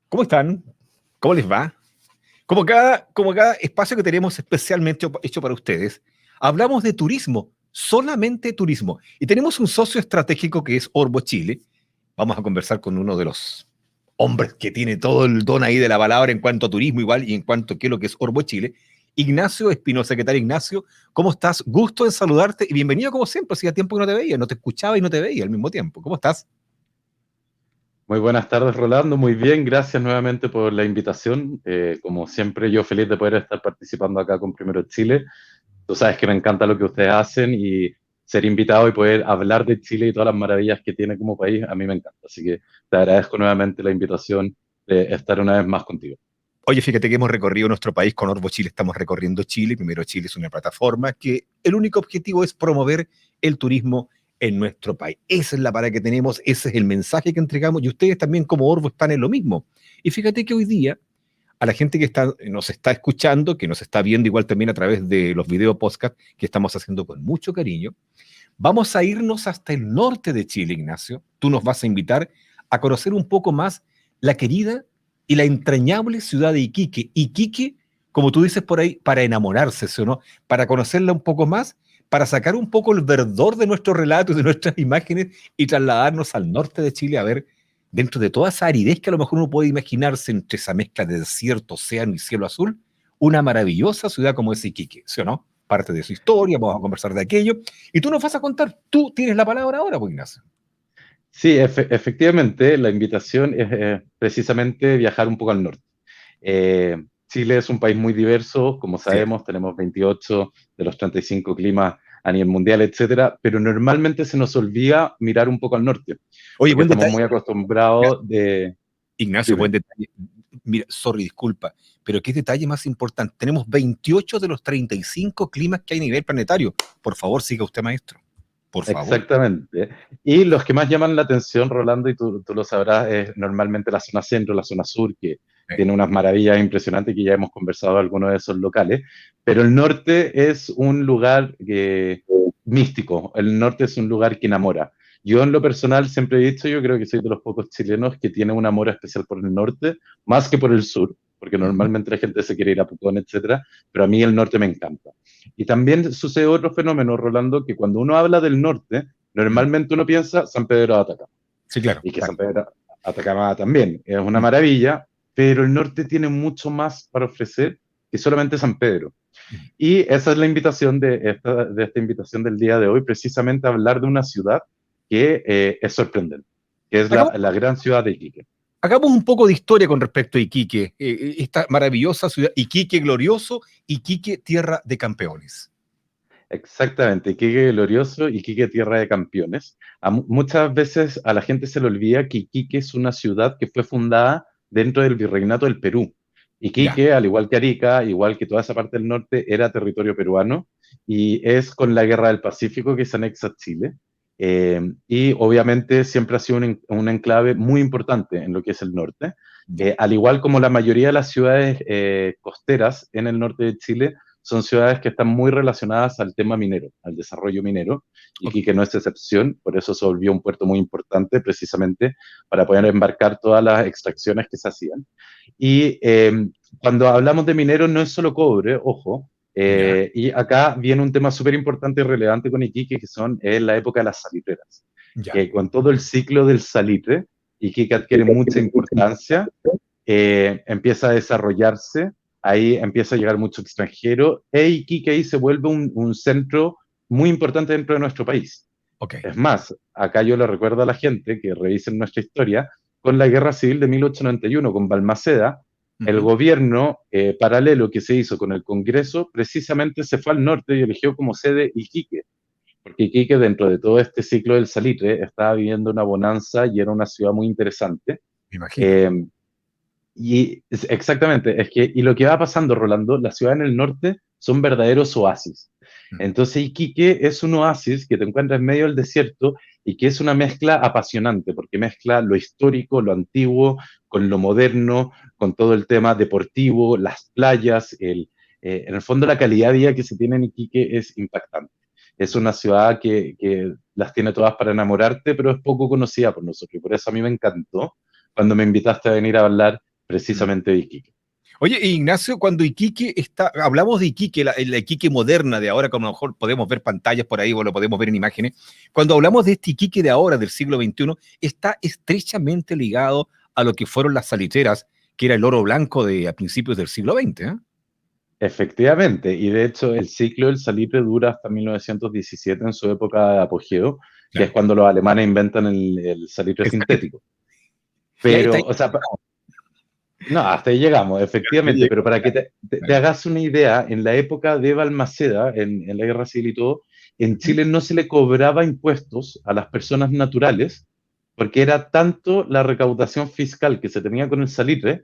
¿Cómo están? ¿Cómo les va? Como cada espacio que tenemos especialmente hecho para ustedes, hablamos de turismo, solamente turismo. Y tenemos un socio estratégico que es Orbo Chile. Vamos a conversar con uno de los hombres que tiene todo el don ahí de la palabra en cuanto a turismo igual y en cuanto a qué es lo que es Orbo Chile. Ignacio Espinosa, ¿qué tal, Ignacio? ¿Cómo estás? Gusto en saludarte y bienvenido como siempre. Hacía tiempo que no te veía, no te escuchaba y no te veía al mismo tiempo. ¿Cómo estás? Muy buenas tardes, Rolando. Muy bien, gracias nuevamente por la invitación. Como siempre, yo feliz de poder estar participando acá con Primero Chile. Tú sabes que me encanta lo que ustedes hacen y ser invitado y poder hablar de Chile y todas las maravillas que tiene como país, a mí me encanta. Así que te agradezco nuevamente la invitación de estar una vez más contigo. Oye, fíjate que hemos recorrido nuestro país con Orbo Chile, estamos recorriendo Chile. Primero Chile es una plataforma que el único objetivo es promover el turismo en nuestro país. Esa es la para que tenemos, ese es el mensaje que entregamos y ustedes también como Orbo están en lo mismo. Y fíjate que hoy día a la gente que nos está escuchando, que nos está viendo igual también a través de los video podcast que estamos haciendo con mucho cariño, vamos a irnos hasta el norte de Chile, Ignacio. Tú nos vas a invitar a conocer un poco más la querida y la entrañable ciudad de Iquique. Iquique, como tú dices por ahí, para enamorarse, ¿sí o no? Para conocerla un poco más, para sacar un poco el verdor de nuestros relatos, de nuestras imágenes y trasladarnos al norte de Chile a ver, dentro de toda esa aridez que a lo mejor uno puede imaginarse entre esa mezcla de desierto, océano y cielo azul, una maravillosa ciudad como es Iquique, ¿sí o no? Parte de su historia, vamos a conversar de aquello, y tú nos vas a contar, tú tienes la palabra ahora, pues Ignacio. Sí, efectivamente, la invitación es precisamente viajar un poco al norte. Chile es un país muy diverso, como Sí. sabemos, tenemos 28 de los 35 climas a nivel mundial, etcétera, pero normalmente se nos olvida mirar un poco al norte, Oye, porque buen estamos detalle, muy acostumbrados de... Ignacio, buen Dime. detalle. Mira, sorry, disculpa, pero qué detalle más importante. Tenemos 28 de los 35 climas que hay a nivel planetario. Por favor, siga usted, maestro. Por favor. Exactamente. Y los que más llaman la atención, Rolando, y tú lo sabrás, es normalmente la zona centro, la zona sur, que tiene unas maravillas impresionantes que ya hemos conversado de algunos de esos locales, pero el norte es un lugar místico, el norte es un lugar que enamora. Yo en lo personal siempre he dicho, yo creo que soy de los pocos chilenos que tiene un amor especial por el norte, más que por el sur, porque Ujú. normalmente la gente se quiere ir a Pucón, etcétera, pero a mí el norte me encanta. Y también sucede otro fenómeno, Rolando, que cuando uno habla del norte, Mm. normalmente uno piensa San Pedro de Atacama, Sí, claro, y que San claro. Pedro de Atacama también es una Mm. maravilla, pero el norte tiene mucho más para ofrecer que solamente San Pedro. Mm. Y esa es la invitación de esta invitación del día de hoy, precisamente hablar de una ciudad que es sorprendente, que es Hagamos, la gran ciudad de Iquique. hagamos un poco de historia con respecto a Iquique, esta maravillosa ciudad, Iquique glorioso, Iquique tierra de campeones. Exactamente, Iquique glorioso, Iquique tierra de campeones. Muchas veces a la gente se le olvida que Iquique es una ciudad que fue fundada dentro del Virreinato del Perú. Ya. Iquique, al igual que Arica, igual que toda esa parte del norte, era territorio peruano y es con la Guerra del Pacífico que se anexa a Chile. Y obviamente siempre ha sido un enclave muy importante en lo que es el norte. Ya. Al igual como la mayoría de las ciudades costeras en el norte de Chile, son ciudades que están muy relacionadas al tema minero, al desarrollo minero, y Ok. Iquique no es excepción, por eso se volvió un puerto muy importante precisamente para poder embarcar todas las extracciones que se hacían. Y cuando hablamos de mineros no es solo cobre, ojo, Ya. y acá viene un tema súper importante y relevante con Iquique, que son la época de las salitreras. Ya. Con todo el ciclo del salitre, Iquique adquiere mucha importancia, empieza a desarrollarse, ahí empieza a llegar mucho extranjero, e Iquique ahí se vuelve un centro muy importante dentro de nuestro país. Ok. Es más, acá yo le recuerdo a la gente que revisen nuestra historia, con la Guerra Civil de 1891, con Balmaceda, el Ujú. gobierno paralelo que se hizo con el Congreso precisamente se fue al norte y eligió como sede Iquique, porque Iquique dentro de todo este ciclo del salitre estaba viviendo una bonanza y era una ciudad muy interesante. Me imagino. Eh, exactamente, y lo que va pasando, Rolando, las ciudades en el norte son verdaderos oasis. Mm. Entonces, Iquique es un oasis que te encuentras en medio del desierto y que es una mezcla apasionante, porque mezcla lo histórico, lo antiguo, con lo moderno, con todo el tema deportivo, las playas, en el fondo la calidad de vida que se tiene en Iquique es impactante. Es una ciudad que las tiene todas para enamorarte, pero es poco conocida por nosotros, y por eso a mí me encantó cuando me invitaste a venir a hablar precisamente de Iquique. Oye, Ignacio, cuando Iquique está, hablamos de Iquique, la Iquique moderna de ahora, como a lo mejor podemos ver pantallas por ahí o lo podemos ver en imágenes, cuando hablamos de este Iquique de ahora, del siglo XXI, está estrechamente ligado a lo que fueron las salitreras, que era el oro blanco de a principios del siglo XX, ¿eh? Efectivamente, y de hecho el ciclo del salitre dura hasta 1917 en su época de apogeo, que es Claro. cuando los alemanes inventan el salitre El salitre. sintético. Y ahí está. Pero, o sea, no, hasta ahí llegamos, efectivamente, pero para que te Claro. hagas una idea, en la época de Balmaceda, en la Guerra Civil y todo, en Chile no se le cobraba impuestos a las personas naturales, porque era tanto la recaudación fiscal que se tenía con el salitre,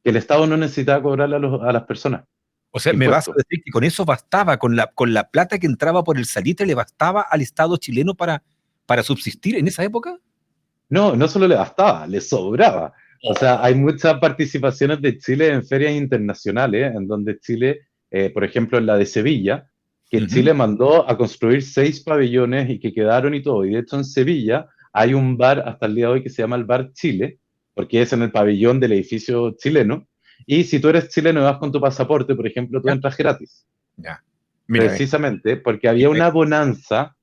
que el Estado no necesitaba cobrarle a las personas O sea, me vas a impuestos. decir que con eso bastaba, con la plata que entraba por el salitre, le bastaba al Estado chileno para subsistir en esa época. No, no solo le bastaba, le sobraba. O sea, hay muchas participaciones de Chile en ferias internacionales, en donde Chile, por ejemplo, en la de Sevilla, que Ujú. Chile mandó a construir 6 pabellones y que quedaron y todo. Y de hecho en Sevilla hay un bar hasta el día de hoy que se llama el Bar Chile, porque es en el pabellón del edificio chileno. Y si tú eres chileno y vas con tu pasaporte, por ejemplo, tú Ya, entras gratis. ya. Mira, Precisamente porque había una bonanza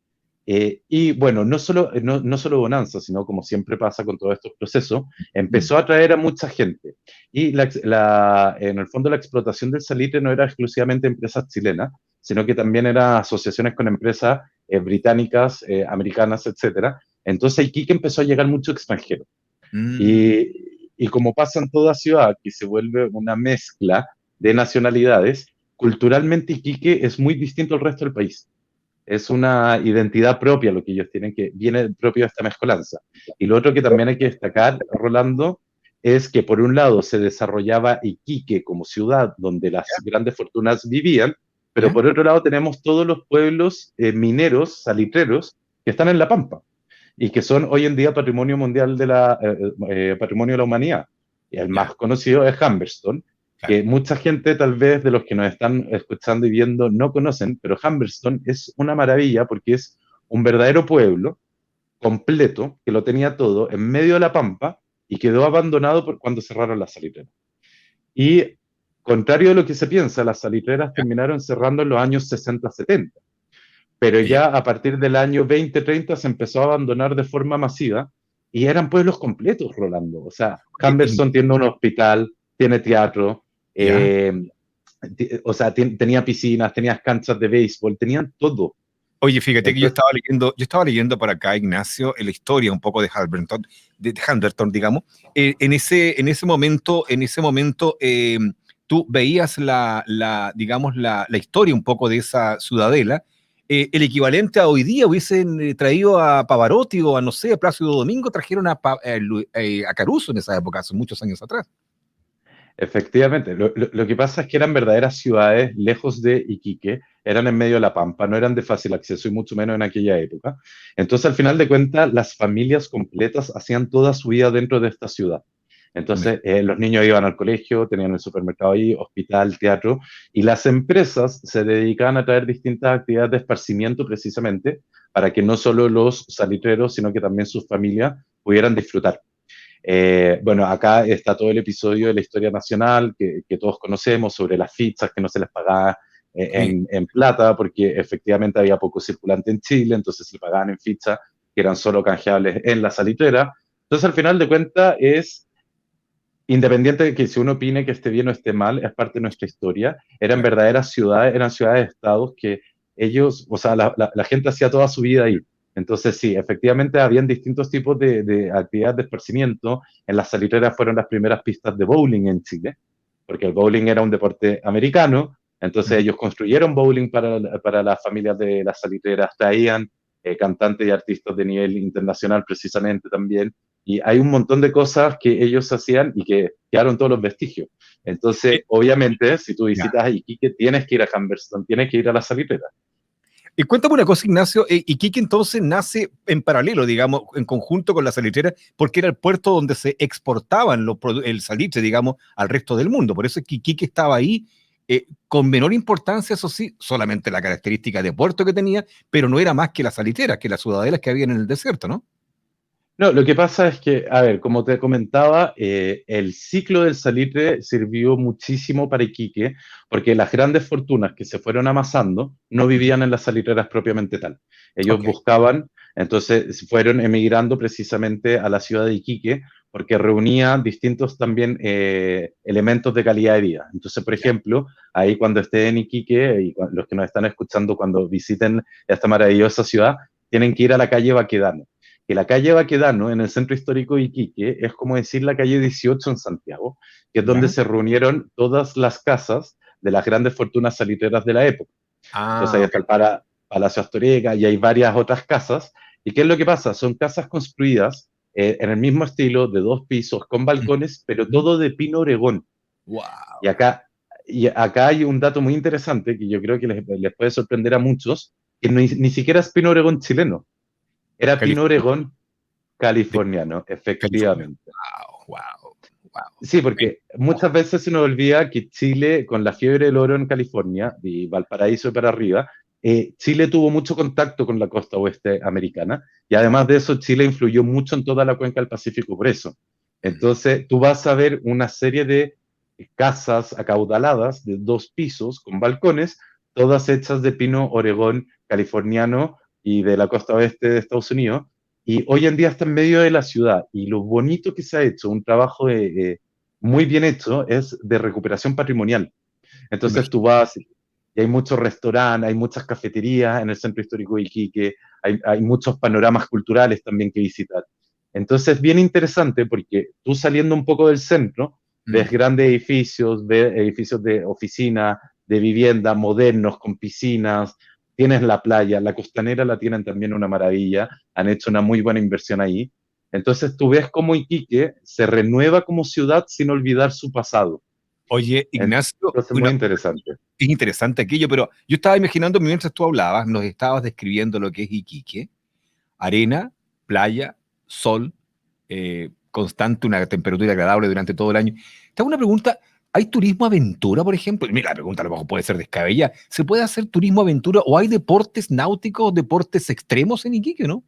y bueno, no solo bonanza, sino como siempre pasa con todos estos procesos, mm, empezó a atraer a mucha gente. Y en el fondo la explotación del salitre no era exclusivamente empresas chilenas, sino que también eran asociaciones con empresas británicas, americanas, etcétera. Entonces Iquique empezó a llegar mucho extranjero. mm, Y como pasa en toda ciudad, que se vuelve una mezcla de nacionalidades, culturalmente Iquique es muy distinto al resto del país. Es una identidad propia lo que ellos tienen, que viene propio de esta mezcolanza. Y lo otro que también hay que destacar, Rolando, es que por un lado se desarrollaba Iquique como ciudad donde las grandes fortunas vivían, pero ¿ya? por otro lado tenemos todos los pueblos mineros, salitreros, que están en La Pampa y que son hoy en día patrimonio mundial patrimonio de la humanidad. Y el Ya, más conocido es Humberstone, claro. que mucha gente tal vez de los que nos están escuchando y viendo no conocen, pero Humberstone es una maravilla porque es un verdadero pueblo completo, que lo tenía todo, en medio de la pampa y quedó abandonado por cuando cerraron las salitreras. Y contrario a lo que se piensa, las salitreras Ya, terminaron cerrando en los años 60-70, pero ya. ya a partir del año 2030 se empezó a abandonar de forma masiva y eran pueblos completos, Rolando. O sea, Oye, Humberstone tiene un hospital, tiene teatro, ya. o sea, tenía piscinas, tenía canchas de béisbol, tenían todo. Oye, fíjate que Entonces, yo estaba leyendo por acá, Ignacio, la historia un poco de Halberton, de Hunterton, digamos. En ese momento, tú veías digamos, la historia un poco de esa ciudadela. El equivalente a hoy día hubiesen traído a Pavarotti o a, no sé, a Plácido Domingo, trajeron a Caruso en esa época, hace muchos años atrás. efectivamente, lo que pasa es que eran verdaderas ciudades lejos de Iquique, eran en medio de la pampa, no eran de fácil acceso y mucho menos en aquella época. Entonces, al final de cuentas, las familias completas hacían toda su vida dentro de esta ciudad. Mira. Entonces, los niños iban al colegio, tenían el supermercado ahí, hospital, teatro, y las empresas se dedicaban a traer distintas actividades de esparcimiento precisamente para que no solo los salitreros, sino que también sus familias pudieran disfrutar. Bueno, acá está todo el episodio de la historia nacional que todos conocemos sobre las fichas que no se les pagaba Sí. en plata porque efectivamente había poco circulante en Chile, entonces se pagaban en fichas que eran solo canjeables en la salitrera. Entonces, al final de cuentas, es independiente de que si uno opine que esté bien o esté mal, es parte de nuestra historia. Eran Claro. verdaderas ciudades, eran ciudades-estados que ellos, o sea, la gente hacía toda su vida ahí. Entonces, sí, efectivamente habían distintos tipos de actividades de esparcimiento. En las salitreras fueron las primeras pistas de bowling en Chile, porque el bowling era un deporte americano. Entonces, Ujú. ellos construyeron bowling para las familias de las salitreras, traían cantantes y artistas de nivel internacional precisamente también. Y hay un montón de cosas que ellos hacían y que quedaron todos los vestigios. Entonces, obviamente, si tú Ya. visitas a Iquique, tienes que ir a Humberstone, tienes que ir a la salitera. Y cuéntame una cosa, Ignacio, Iquique entonces nace en paralelo, digamos, en conjunto con la salitrera, porque era el puerto donde se exportaban el salitre, digamos, al resto del mundo. Por eso es que Iquique estaba ahí, con menor importancia, eso sí, solamente la característica de puerto que tenía, pero no era más que las salitreras, que las ciudadelas que habían en el desierto, ¿no? No, lo que pasa es que, a ver, como te comentaba, el ciclo del salitre sirvió muchísimo para Iquique, porque las grandes fortunas que se fueron amasando no Ujú. vivían en las salitreras propiamente tal. Ellos Ok. buscaban, entonces fueron emigrando precisamente a la ciudad de Iquique, porque reunía distintos también elementos de calidad de vida. Entonces, por Ya. ejemplo, ahí cuando esté en Iquique, y los que nos están escuchando cuando visiten esta maravillosa ciudad, tienen que ir a la calle Baquedano, que la calle Baquedano, en el centro histórico de Iquique, es como decir la calle 18 en Santiago, que es donde Ya. se reunieron todas las casas de las grandes fortunas salitreras de la época. Entonces ahí Ah, ok. está el Palacio Astorega y hay varias otras casas. ¿Y qué es lo que pasa? Son casas construidas en el mismo estilo, de 2 pisos, con balcones, pero Ujú. todo de pino oregón. Y Wow. acá, y acá hay un dato muy interesante que yo creo que les puede sorprender a muchos, que ni siquiera es pino oregón chileno, era pino California. oregón De californiano, California. efectivamente. Wow, wow, wow. Sí, porque muchas veces se nos olvida que Chile, con la fiebre del oro en California, y Valparaíso y para arriba, Chile tuvo mucho contacto con la costa oeste americana, y Ya. además de eso, Chile influyó mucho en toda la cuenca del Pacífico por eso. Mm. Entonces, tú vas a ver una serie de casas acaudaladas de 2 pisos con balcones, todas hechas de pino oregón californiano y de la costa oeste de Estados Unidos, y hoy en día está en medio de la ciudad, y lo bonito que se ha hecho, un trabajo muy bien hecho, es de recuperación patrimonial. Me Entonces imagino. tú vas y hay muchos restaurantes, hay muchas cafeterías en el centro histórico de Iquique, hay muchos panoramas culturales también que visitar. Entonces, bien interesante porque tú saliendo un poco del centro, ves Mm. grandes edificios, ves edificios de oficina, de vivienda, modernos, con piscinas, tienes la playa, la costanera la tienen también una maravilla, han hecho una muy buena inversión ahí. Entonces tú ves cómo Iquique se renueva como ciudad sin olvidar su pasado. Oye, Ignacio, Entonces, muy interesante. es interesante aquello, pero yo estaba imaginando mientras tú hablabas, nos estabas describiendo lo que es Iquique: arena, playa, sol, constante, una temperatura agradable durante todo el año. Te hago una pregunta: ¿hay turismo aventura, por ejemplo? Mira, la pregunta a lo mejor puede ser descabellada. ¿Se puede hacer turismo aventura o hay deportes náuticos, deportes extremos en Iquique, no?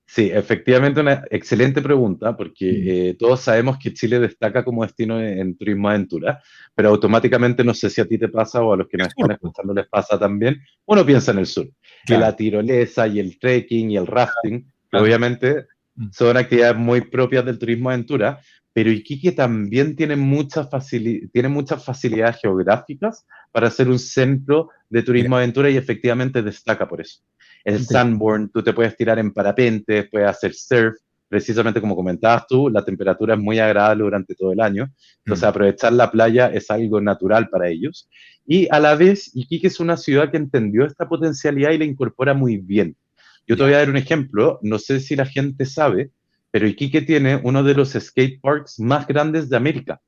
Sí, efectivamente una excelente pregunta, Mm. porque todos sabemos que Chile destaca como destino en turismo aventura, pero automáticamente no sé si a ti te pasa o a los que El nos están sur, po. escuchando les pasa también, uno piensa en el sur, en Claro, la tirolesa y el trekking y el rafting, que claro. obviamente Mm. son actividades muy propias del turismo aventura, pero Iquique también tiene muchas facilidades geográficas para ser un centro de Mira, turismo aventura y efectivamente destaca por eso. El interesante. sandboard, tú te puedes tirar en parapente, puedes hacer surf, precisamente como comentabas tú, la temperatura es muy agradable durante todo el año, entonces Mm. aprovechar la playa es algo natural para ellos. Y a la vez, Iquique es una ciudad que entendió esta potencialidad y la incorpora muy bien. Yo te voy Ya. a dar un ejemplo, no sé si la gente sabe, pero Iquique tiene uno de los skate parks más grandes de América.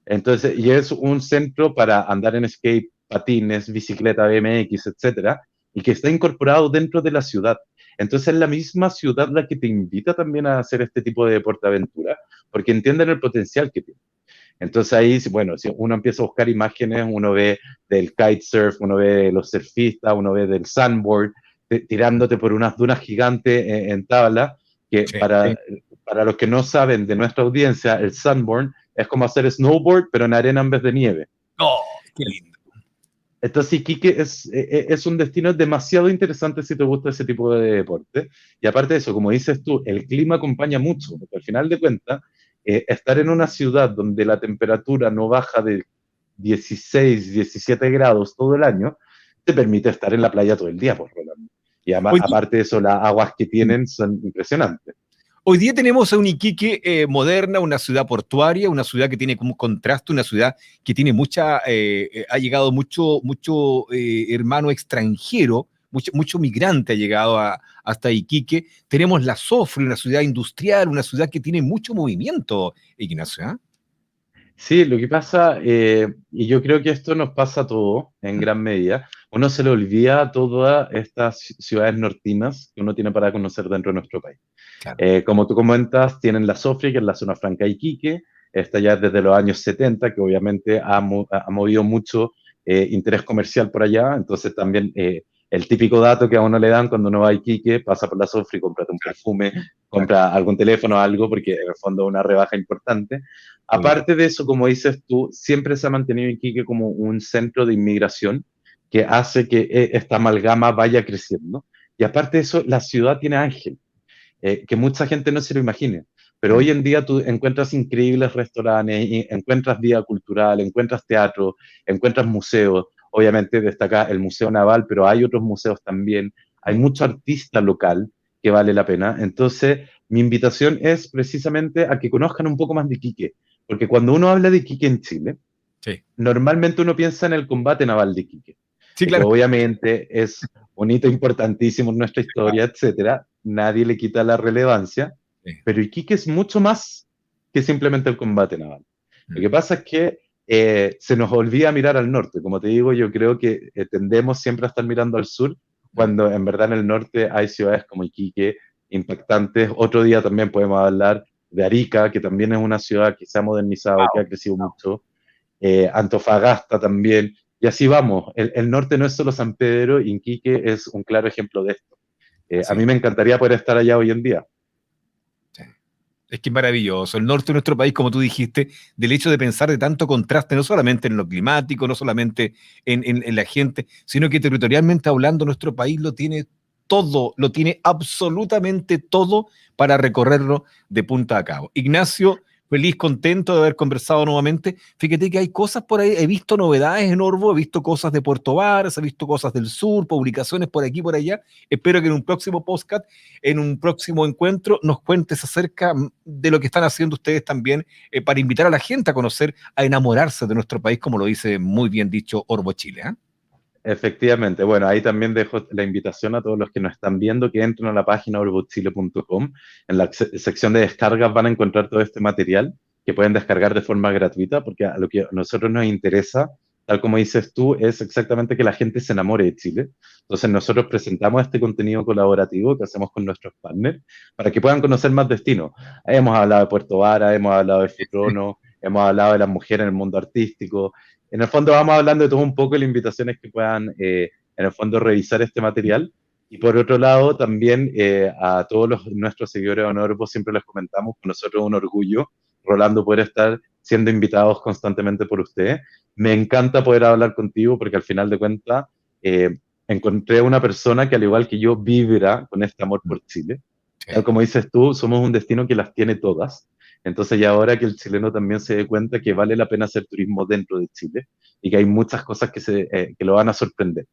Entonces, y es un centro para andar en skate, patines, bicicleta, BMX, etcétera, y que está incorporado dentro de la ciudad. Entonces, es la misma ciudad la que te invita también a hacer este tipo de deporte aventura, porque entienden el potencial que tiene. Entonces ahí, bueno, si uno empieza a buscar imágenes, uno ve del kitesurf, uno ve de los surfistas, uno ve del sandboard, tirándote por unas dunas gigantes en tabla, que Sí, sí. para los que no saben de nuestra audiencia, el sandboard es como hacer snowboard, pero en arena en vez de nieve. Oh, qué lindo. Entonces, Iquique es un destino demasiado interesante si te gusta ese tipo de deporte. Y aparte de eso, como dices tú, el clima acompaña mucho, porque al final de cuentas, estar en una ciudad donde la temperatura no baja de 16, 17 grados todo el año, te permite estar en la playa todo el día, por Rolando. Y Oye, aparte de eso, las aguas que tienen son impresionantes. hoy día tenemos a un Iquique moderna, una ciudad portuaria, una ciudad que tiene como contraste, una ciudad que tiene ha llegado mucho hermano extranjero, mucho migrante ha llegado hasta Iquique. Tenemos la Sofre, una ciudad industrial, una ciudad que tiene mucho movimiento, Ignacio, ¿ah? Sí, lo que pasa, y yo creo que esto nos pasa a todos en gran medida, uno se le olvida todas estas ciudades nortinas que uno tiene para conocer dentro de nuestro país. Claro. Como tú comentas, tienen la Sofri, que es la zona franca de Iquique, está ya desde los años 70, que obviamente ha movido mucho interés comercial por allá, entonces también el típico dato que a uno le dan cuando uno va a Iquique, pasa por la Sofri, cómprate un perfume, Claro, compra algún teléfono, algo, porque en el fondo es una rebaja importante. muy bien. Aparte de eso, como dices tú, siempre se ha mantenido Iquique como un centro de inmigración que hace que esta amalgama vaya creciendo. Y aparte de eso, la ciudad tiene ángel, que mucha gente no se lo imagine. Pero Mm. hoy en día tú encuentras increíbles restaurantes, encuentras vida cultural, encuentras teatro, encuentras museos. Obviamente destaca el Museo Naval, pero hay otros museos también. Hay Mm. mucho artista local que vale la pena. Entonces, mi invitación es precisamente a que conozcan un poco más de Iquique, porque cuando uno habla de Iquique en Chile, Sí, normalmente uno piensa en el combate naval de Iquique, sí, que claro. obviamente es un hito importantísimo en nuestra historia, etcétera. Nadie le quita la relevancia, Sí. pero Iquique es mucho más que simplemente el combate naval. Lo Mm. que pasa es que se nos olvida mirar al norte. Como te digo, yo creo que tendemos siempre a estar mirando al sur, Mm. cuando en verdad en el norte hay ciudades como Iquique impactantes. Otro día también podemos hablar de Arica, que también es una ciudad que se ha modernizado y que Wow. ha crecido mucho. Antofagasta también, y así vamos. El norte no es solo San Pedro, Iquique es un claro ejemplo de esto. A Así mí es. me encantaría poder estar allá hoy en día. Sí. Es que es maravilloso. El norte de nuestro país, como tú dijiste, del hecho de pensar de tanto contraste, no solamente en lo climático, no solamente en la gente, sino que territorialmente hablando, nuestro país lo tiene todo, lo tiene absolutamente todo para recorrerlo de punta a cabo. Ignacio, feliz, contento de haber conversado nuevamente. Fíjate que hay cosas por ahí, he visto novedades en Orbo, he visto cosas de Puerto Varas, he visto cosas del sur, publicaciones por aquí y por allá. Espero que en un próximo podcast, en un próximo encuentro, nos cuentes acerca de lo que están haciendo ustedes también, para invitar a la gente a conocer, a enamorarse de nuestro país, como lo dice muy bien dicho Orbo Chile. ¿Eh? Efectivamente, bueno, ahí también dejo la invitación a todos los que nos están viendo que entren a la página orbochile.com. En la sección de descargas van a encontrar todo este material que pueden descargar de forma gratuita, porque a lo que a nosotros nos interesa, tal como dices tú, es exactamente que la gente se enamore de Chile. Entonces nosotros presentamos este contenido colaborativo que hacemos con nuestros partners para que puedan conocer más destinos. Hemos hablado de Puerto Vara, hemos hablado de Futrono, hemos hablado de las mujeres en el mundo artístico. En el fondo vamos hablando de todo un poco y la invitación es que puedan, en el fondo, revisar este material. Y por otro lado, también a todos nuestros seguidores de Honorbo siempre les comentamos que nosotros es un orgullo, Rolando, poder estar siendo invitados constantemente por ustedes. Me encanta poder hablar contigo porque al final de cuentas encontré una persona que al igual que yo vibra con este amor por Chile. Sí. Tal como dices tú, somos un destino que las tiene todas. Entonces, ya ahora que el chileno también se dé cuenta que vale la pena hacer turismo dentro de Chile y que hay muchas cosas que lo van a sorprender.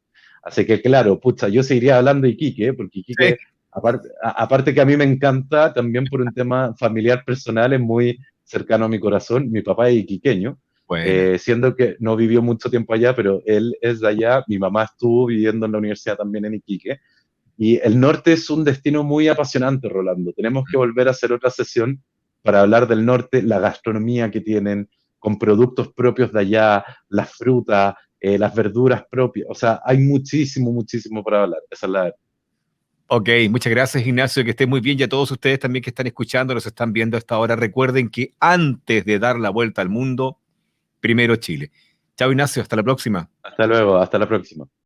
Así que, claro, pucha, yo seguiría hablando de Iquique, porque Sí. Iquique, aparte que a mí me encanta, también por un tema familiar personal, es muy cercano a mi corazón. Mi papá es iquiqueño, Buena. siendo que no vivió mucho tiempo allá, pero él es de allá. Mi mamá estuvo viviendo en la universidad también en Iquique. Y el norte es un destino muy apasionante, Rolando. Tenemos que volver a hacer otra sesión para hablar del norte, la gastronomía que tienen, con productos propios de allá, las frutas, las verduras propias. O sea, hay muchísimo, muchísimo para hablar. Esa es la verdad. Ok, muchas gracias Ignacio, que esté muy bien y a todos ustedes también que están escuchando, nos están viendo hasta ahora. Recuerden que antes de dar la vuelta al mundo, primero Chile. Chao Ignacio, hasta la próxima. Hasta luego, hasta la próxima.